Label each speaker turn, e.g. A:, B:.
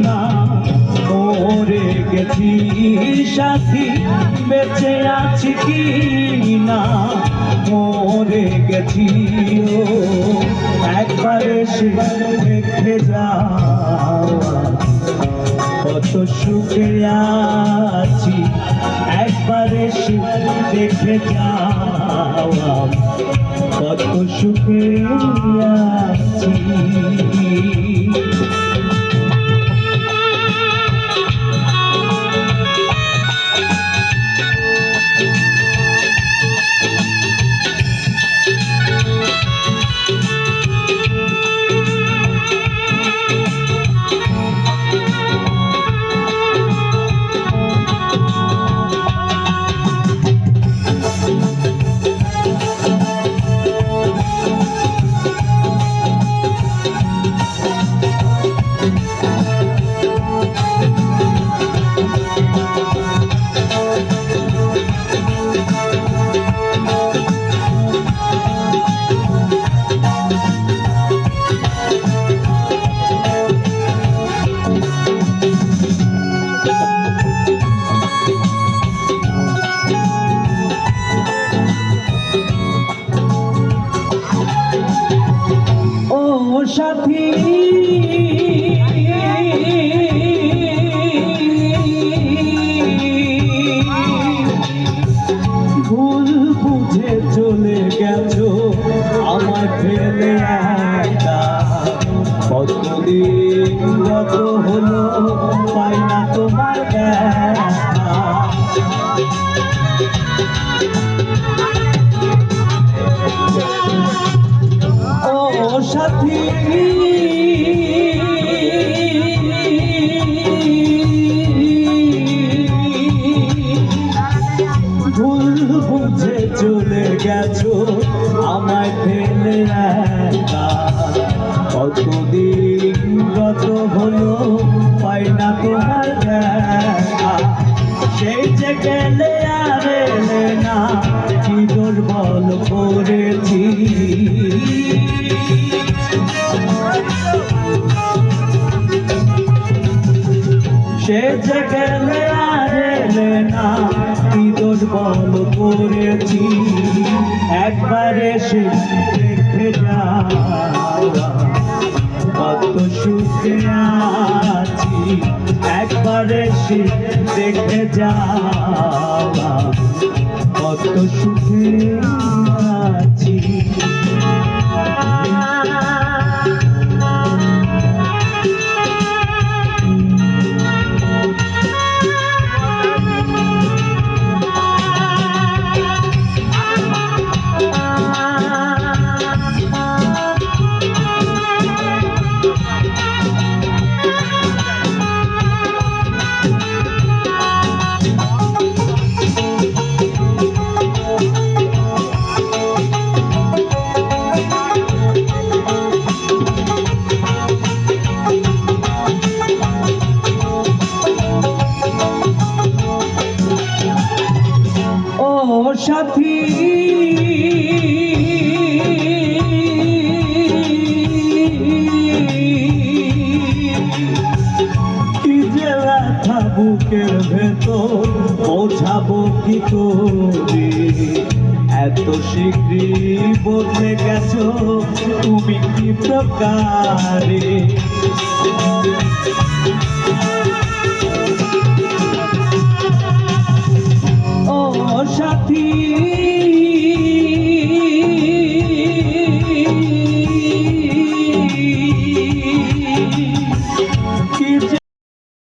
A: না মরে গেছি সাথী, বেঁচে আছি কি না মরে গেছি। ও একবার এসে দেখে যাও কত সুখে আছি, একবার এসে দেখে যাও কত সুখে আছি। সাথী ভুল বুঝে চলে গেছো আমার ফেলে একা, কতদিন গত হলো পাই না তোমার দেখা। সাথী ভুল বুঝে চলে গেছো আমায় ফেলে একা, কতদিন গত হলো পাই না তোমার দেখা। সেই যে গেলে আর এলে না কি দুর্বল করেছি, সে যে গেলে আর এলে না কি দুর্বল করেছি। একবার এসে দেখে যাও কত সুখে আছি, একবার এসে দেখে যাও কত সুখে আছি। সাথী কি যে ব্যথা বুকের ভেতর বোঝাবো কি করে, এত শীঘ্রই বদলে গেছো তুমি কি প্রকারে।